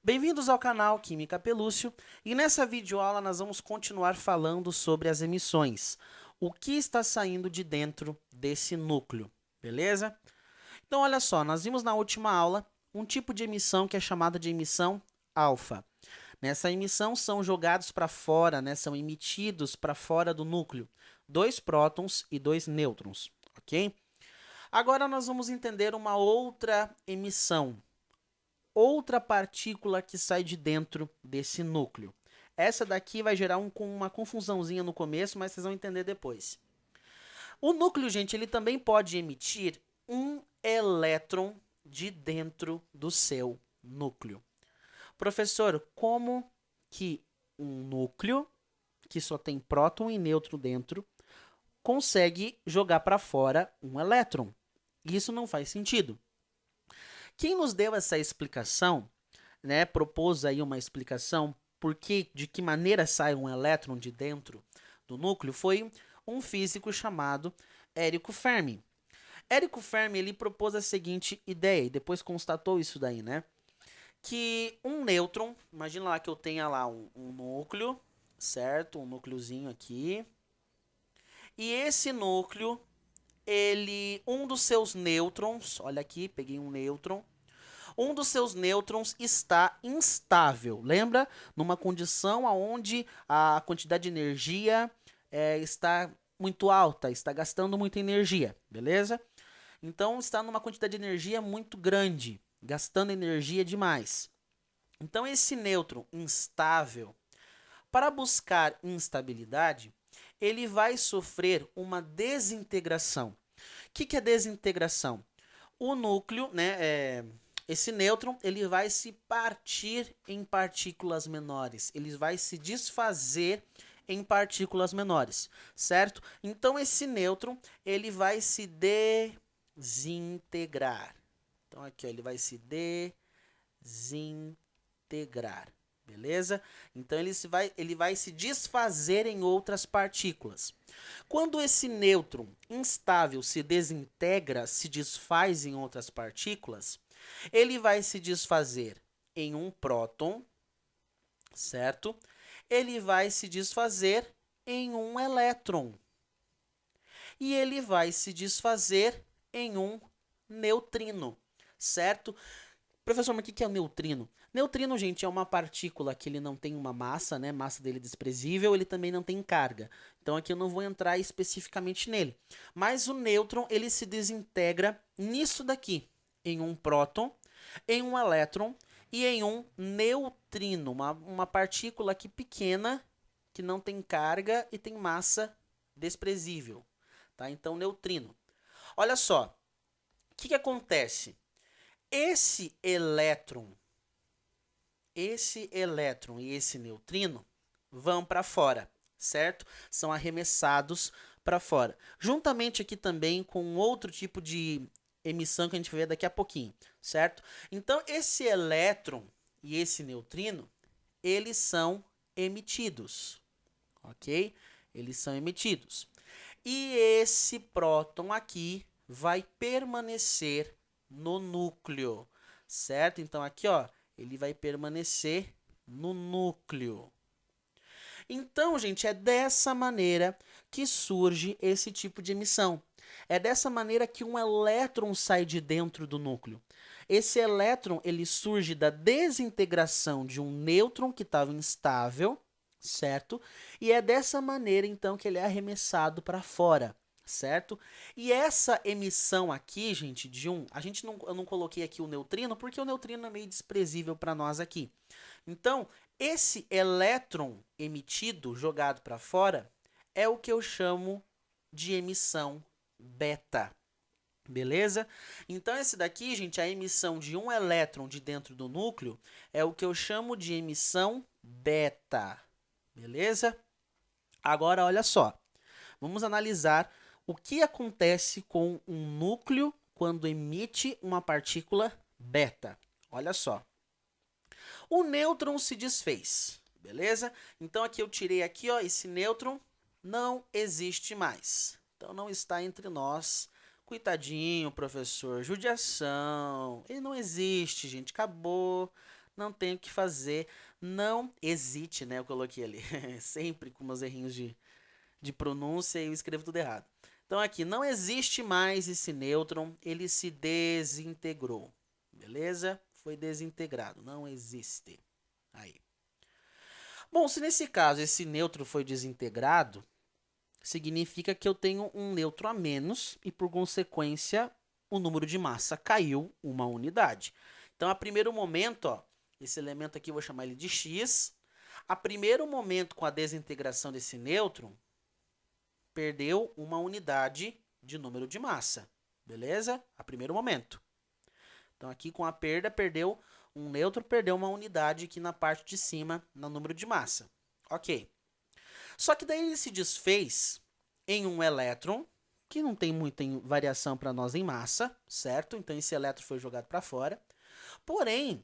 Bem-vindos ao canal Química Pelúcio e nessa videoaula nós vamos continuar falando sobre as emissões. O que está saindo de dentro desse núcleo, beleza? Então olha só, nós vimos na última aula um tipo de emissão que é chamada de emissão alfa. Nessa emissão são jogados para fora, são emitidos para fora do núcleo, 2 prótons e 2 nêutrons, ok? Agora nós vamos entender uma outra emissão, outra partícula que sai de dentro desse núcleo. Essa daqui vai gerar uma confusãozinha no começo, mas vocês vão entender depois. O núcleo, gente, ele também pode emitir um elétron de dentro do seu núcleo. Professor, como que um núcleo, que só tem próton e nêutron dentro, consegue jogar para fora um elétron? Isso não faz sentido. Quem nos deu essa explicação, propôs aí uma explicação de que maneira sai um elétron de dentro do núcleo, foi um físico chamado Érico Fermi. Érico Fermi, ele propôs a seguinte ideia, e depois constatou isso daí, que um nêutron, imagina lá que eu tenha lá um núcleo, certo? Um núcleozinho aqui. E esse núcleo, um dos seus nêutrons, olha aqui, peguei um nêutron, um dos seus nêutrons está instável. Lembra? Numa condição onde a quantidade de energia está muito alta, está gastando muita energia, beleza? Então, está numa quantidade de energia muito grande, gastando energia demais. Então, esse nêutron instável, para buscar instabilidade, ele vai sofrer uma desintegração. O que é desintegração? O núcleo, esse nêutron, ele vai se partir em partículas menores, ele vai se desfazer em partículas menores, certo? Então, esse nêutron, ele vai se desintegrar. Então, aqui, ó, ele vai se desintegrar, beleza? Então, ele vai se desfazer em outras partículas. Quando esse nêutron instável se desintegra, se desfaz em outras partículas, ele vai se desfazer em um próton, certo? Ele vai se desfazer em um elétron. E ele vai se desfazer em um neutrino, certo? Professor, mas o que é o neutrino? Neutrino, gente, é uma partícula que ele não tem uma massa, massa dele é desprezível, ele também não tem carga. Então aqui eu não vou entrar especificamente nele. Mas o nêutron, ele se desintegra nisso daqui, em um próton, em um elétron e em um neutrino, uma partícula aqui pequena, que não tem carga e tem massa desprezível. Tá? Então, neutrino. Olha só, o que acontece? Esse elétron e esse neutrino vão para fora, certo? São arremessados para fora. Juntamente aqui também com outro tipo de emissão que a gente vai ver daqui a pouquinho, certo? Então, esse elétron e esse neutrino, eles são emitidos, ok? Eles são emitidos. E esse próton aqui vai permanecer no núcleo, certo? Então, aqui, ó, ele vai permanecer no núcleo. Então, gente, é dessa maneira que surge esse tipo de emissão. É dessa maneira que um elétron sai de dentro do núcleo. Esse elétron, ele surge da desintegração de um nêutron que estava instável, certo? E é dessa maneira, então, que ele é arremessado para fora, certo? E essa emissão aqui, gente, eu não coloquei aqui o neutrino, porque o neutrino é meio desprezível para nós aqui. Então, esse elétron emitido, jogado para fora, é o que eu chamo de emissão beta. Beleza? Então, esse daqui, gente, a emissão de um elétron de dentro do núcleo é o que eu chamo de emissão beta. Beleza? Agora, olha só. Vamos analisar o que acontece com um núcleo quando emite uma partícula beta. Olha só. O nêutron se desfez, beleza? Então, aqui eu tirei aqui, ó, esse nêutron não existe mais. Então, não está entre nós. Coitadinho, professor, judiação. Ele não existe, gente, acabou. não tenho o que fazer, não hesite, né? Eu coloquei ali, sempre com meus errinhos de pronúncia e eu escrevo tudo errado. Então aqui, não existe mais esse nêutron, ele se desintegrou, beleza? Foi desintegrado, não existe. Aí. Bom, se nesse caso esse nêutron foi desintegrado, significa que eu tenho um nêutron a menos e, por consequência, o número de massa caiu uma unidade. Então, a primeiro momento, ó, esse elemento aqui eu vou chamar ele de X. A primeiro momento com a desintegração desse nêutron, perdeu uma unidade de número de massa. Beleza? A primeiro momento. Então, aqui com a perda, perdeu um nêutron, perdeu uma unidade aqui na parte de cima, no número de massa. Ok. Só que daí ele se desfez em um elétron, que não tem muita variação para nós em massa, certo? Então, esse elétron foi jogado para fora. Porém,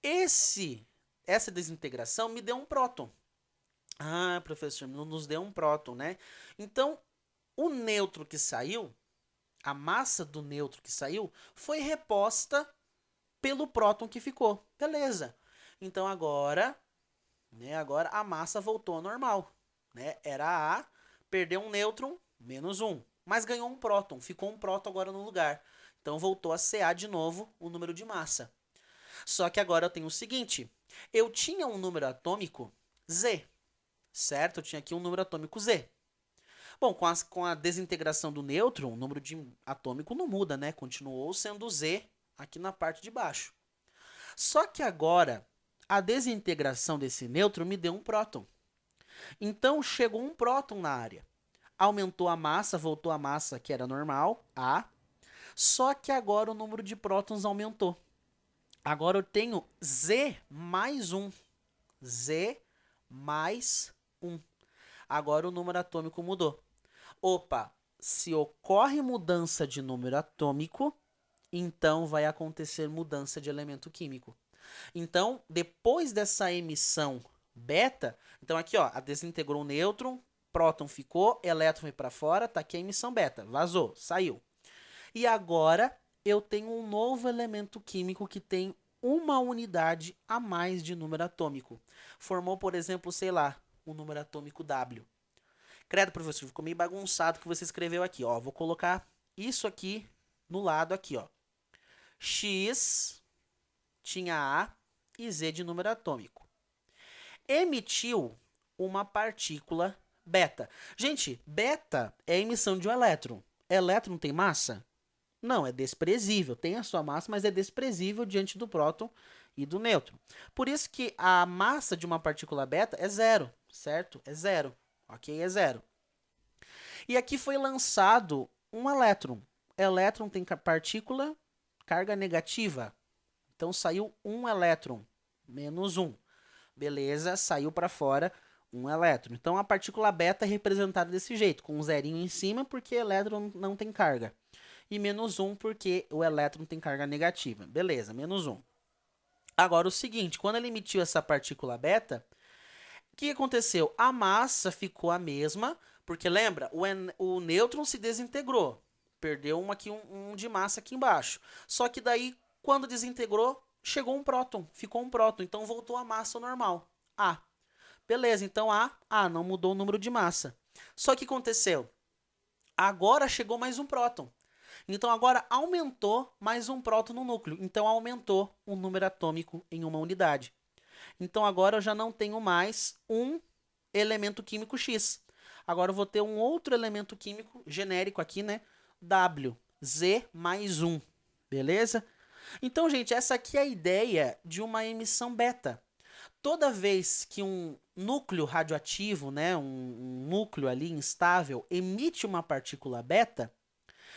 essa desintegração me deu um próton. Ah, professor, não nos deu um próton, né? Então, o nêutron que saiu, a massa do nêutron que saiu, foi reposta pelo próton que ficou. Beleza. Então, agora a massa voltou ao normal. Né? Era A, perdeu um nêutron, menos 1. Mas ganhou um próton, ficou um próton agora no lugar. Então, voltou a ser A de novo o número de massa. Só que agora eu tenho o seguinte, eu tinha um número atômico Z, certo? Eu tinha aqui um número atômico Z. Bom, com a desintegração do nêutron, o número atômico não muda, né? Continuou sendo Z aqui na parte de baixo. Só que agora, a desintegração desse nêutron me deu um próton. Então, chegou um próton na área. Aumentou a massa, voltou a massa que era normal, A. Só que agora o número de prótons aumentou. Agora eu tenho Z mais 1. Z mais 1. Agora o número atômico mudou. Opa, se ocorre mudança de número atômico, então vai acontecer mudança de elemento químico. Então, depois dessa emissão beta, então aqui ó, a desintegrou o nêutron, próton ficou, elétron foi para fora, tá aqui a emissão beta, vazou, saiu. E agora eu tenho um novo elemento químico que tem uma unidade a mais de número atômico. Formou, por exemplo, sei lá, o número atômico W. Credo, professor, ficou meio bagunçado o que você escreveu aqui, ó. Vou colocar isso aqui no lado aqui, ó. X tinha A e Z de número atômico. Emitiu uma partícula beta. Gente, beta é a emissão de um elétron. Elétron tem massa? Não, é desprezível. Tem a sua massa, mas é desprezível diante do próton e do nêutron. Por isso que a massa de uma partícula beta é zero, certo? É zero, ok? É zero. E aqui foi lançado um elétron. Elétron tem partícula, carga negativa. Então, saiu um elétron, menos 1. Beleza, saiu para fora um elétron. Então, a partícula beta é representada desse jeito, com um zerinho em cima, porque elétron não tem carga. E menos 1 porque o elétron tem carga negativa. Beleza, menos 1. Agora, o seguinte, quando ele emitiu essa partícula beta, o que aconteceu? A massa ficou a mesma, porque lembra, o nêutron se desintegrou. Perdeu um de massa aqui embaixo. Só que daí, quando desintegrou, chegou um próton, ficou um próton. Então, voltou a massa normal, A. Beleza, então A não mudou o número de massa. Só que aconteceu? Agora chegou mais um próton. Então, agora aumentou mais um próton no núcleo. Então, aumentou o número atômico em uma unidade. Então, agora eu já não tenho mais um elemento químico X. Agora eu vou ter um outro elemento químico genérico aqui, né? W, Z mais 1. Beleza? Então, gente, essa aqui é a ideia de uma emissão beta. Toda vez que um núcleo radioativo, né, um núcleo ali instável, emite uma partícula beta,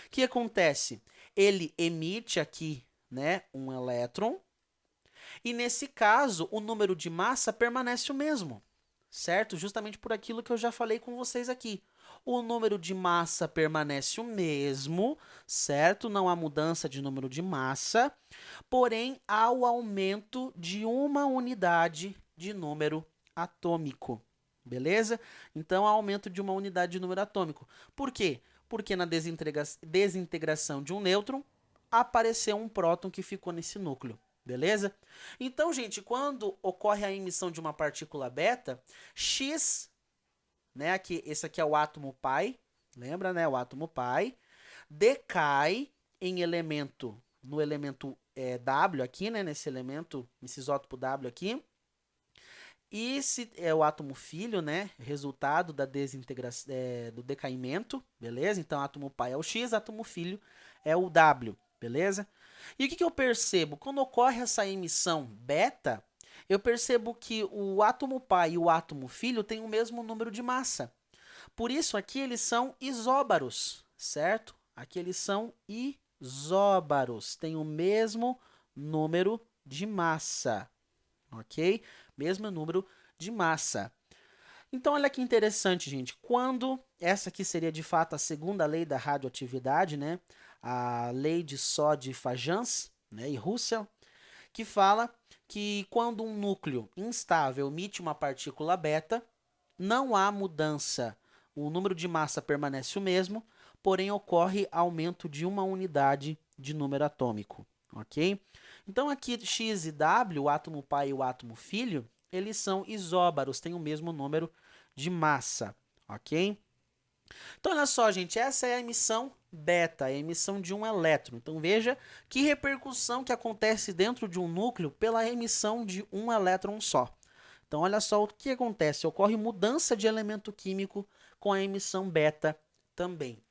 o que acontece? Ele emite aqui, né, um elétron, e nesse caso o número de massa permanece o mesmo, certo? Justamente por aquilo que eu já falei com vocês aqui. O número de massa permanece o mesmo, certo? Não há mudança de número de massa, porém há o aumento de uma unidade de número atômico, beleza? Então há aumento de uma unidade de número atômico. Por quê? Porque na desintegração de um nêutron, apareceu um próton que ficou nesse núcleo. Beleza? Então, gente, quando ocorre a emissão de uma partícula beta, X, né, aqui, esse aqui é o átomo pi, lembra, né, o átomo pi, decai em elemento, no elemento W aqui, né, nesse elemento, nesse isótopo W aqui, e se é o átomo filho, né, resultado da desintegração, do decaimento, beleza? Então, átomo pai é o X, átomo filho é o W, beleza? E o que eu percebo? Quando ocorre essa emissão beta, eu percebo que o átomo pai e o átomo filho têm o mesmo número de massa. Por isso, aqui eles são isóbaros, certo? Aqui eles são isóbaros, têm o mesmo número de massa, ok? Mesmo número de massa. Então, olha que interessante, gente. Quando essa aqui seria de fato a segunda lei da radioatividade, né? A lei de Soddy-Fajans, né? E Russell, que fala que quando um núcleo instável emite uma partícula beta, não há mudança. O número de massa permanece o mesmo, porém ocorre aumento de uma unidade de número atômico, ok? Então aqui X e W, o átomo pai e o átomo filho, eles são isóbaros, têm o mesmo número de massa, ok? Então olha só, gente, essa é a emissão beta, a emissão de um elétron. Então veja que repercussão que acontece dentro de um núcleo pela emissão de um elétron só. Então olha só o que acontece, ocorre mudança de elemento químico com a emissão beta também.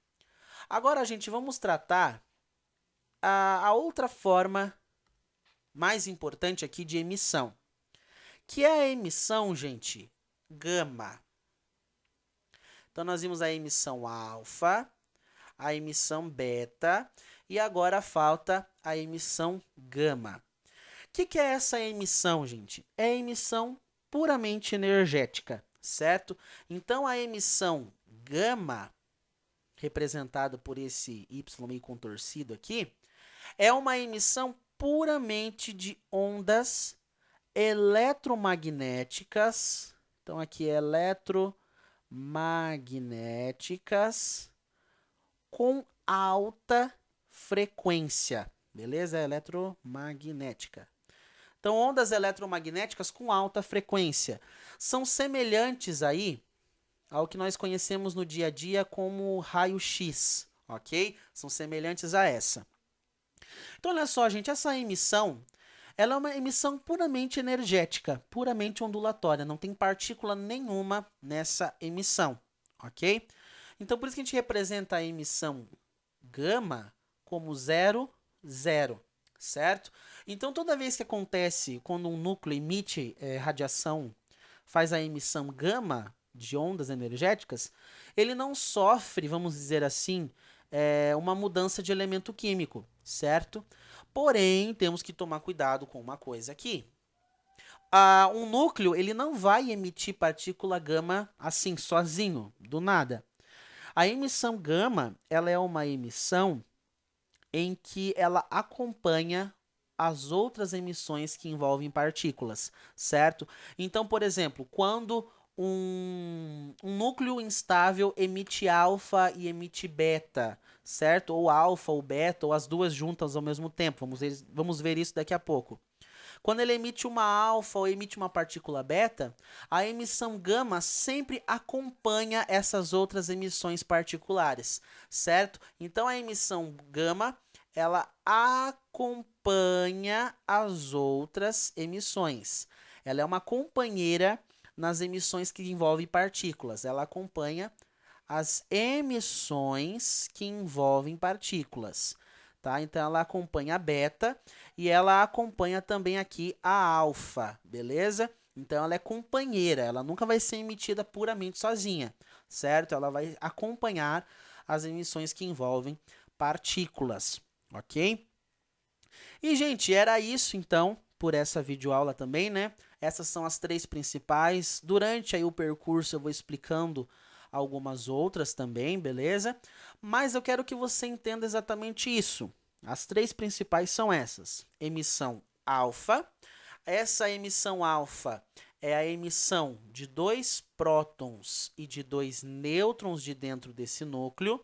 Agora, gente, vamos tratar a outra forma mais importante aqui de emissão, que é a emissão, gente, gama. Então, nós vimos a emissão alfa, a emissão beta e agora falta a emissão gama. O que é essa emissão, gente? É a emissão puramente energética, certo? Então, a emissão gama, representado por esse Y meio contorcido aqui, é uma emissão puramente de ondas eletromagnéticas. Então, aqui é eletromagnéticas com alta frequência, beleza? Eletromagnética. Então, ondas eletromagnéticas com alta frequência são semelhantes aí ao que nós conhecemos no dia a dia como raio-x, ok? São semelhantes a essa. Então, olha só, gente, essa emissão, ela é uma emissão puramente energética, puramente ondulatória, não tem partícula nenhuma nessa emissão, ok? Então, por isso que a gente representa a emissão gama como 0, 0, certo? Então, toda vez que acontece, quando um núcleo emite radiação, faz a emissão gama de ondas energéticas, ele não sofre, vamos dizer assim, uma mudança de elemento químico, certo? Porém, temos que tomar cuidado com uma coisa aqui. Um núcleo, ele não vai emitir partícula gama assim, sozinho, do nada. A emissão gama, ela é uma emissão em que ela acompanha as outras emissões que envolvem partículas, certo? Então, por exemplo, quando um núcleo instável emite alfa e emite beta, certo? Ou alfa ou beta, ou as duas juntas ao mesmo tempo. Vamos ver isso daqui a pouco. Quando ele emite uma alfa ou emite uma partícula beta, a emissão gama sempre acompanha essas outras emissões particulares, certo? Então a emissão gama, ela acompanha as outras emissões. Ela é uma companheira nas emissões que envolvem partículas. Ela acompanha as emissões que envolvem partículas. Tá? Então, ela acompanha a beta e ela acompanha também aqui a alfa, beleza? Então, ela é companheira, ela nunca vai ser emitida puramente sozinha, certo? Ela vai acompanhar as emissões que envolvem partículas, ok? E, gente, era isso, então, por essa videoaula também, né? Essas são as três principais. Durante aí o percurso eu vou explicando algumas outras também, beleza? Mas eu quero que você entenda exatamente isso. As três principais são essas. Emissão alfa. Essa emissão alfa é a emissão de 2 prótons e de 2 nêutrons de dentro desse núcleo.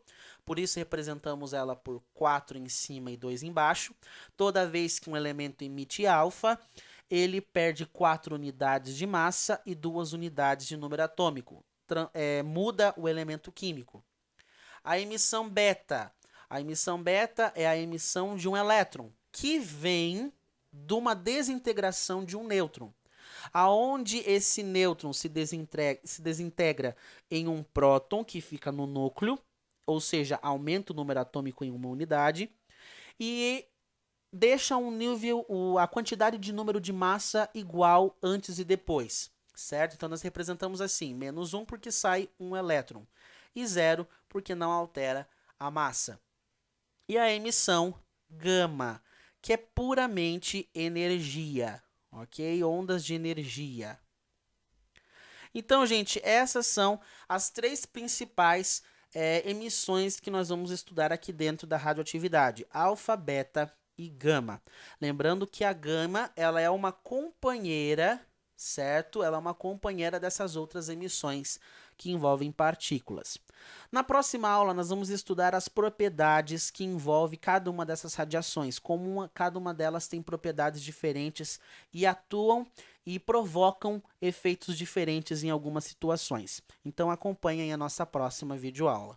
por isso representamos ela por 4 em cima e 2 embaixo. Toda vez que um elemento emite alfa, ele perde 4 unidades de massa e 2 unidades de número atômico. Muda o elemento químico. A emissão beta. A emissão beta é a emissão de um elétron, que vem de uma desintegração de um nêutron, aonde esse nêutron se desintegra em um próton, que fica no núcleo, ou seja, aumenta o número atômico em uma unidade, e deixa a quantidade de número de massa igual antes e depois, certo? Então, nós representamos assim, -1 porque sai um elétron, e 0 porque não altera a massa. E a emissão gama, que é puramente energia, ok? Ondas de energia. Então, gente, essas são as 3 principais emissões que nós vamos estudar aqui dentro da radioatividade: alfa, beta e gama. Lembrando que a gama, ela é uma companheira, certo? Ela é uma companheira dessas outras emissões que envolvem partículas. Na próxima aula, nós vamos estudar as propriedades que envolvem cada uma dessas radiações, como cada uma delas tem propriedades diferentes e atuam e provocam efeitos diferentes em algumas situações. Então, acompanhem a nossa próxima videoaula.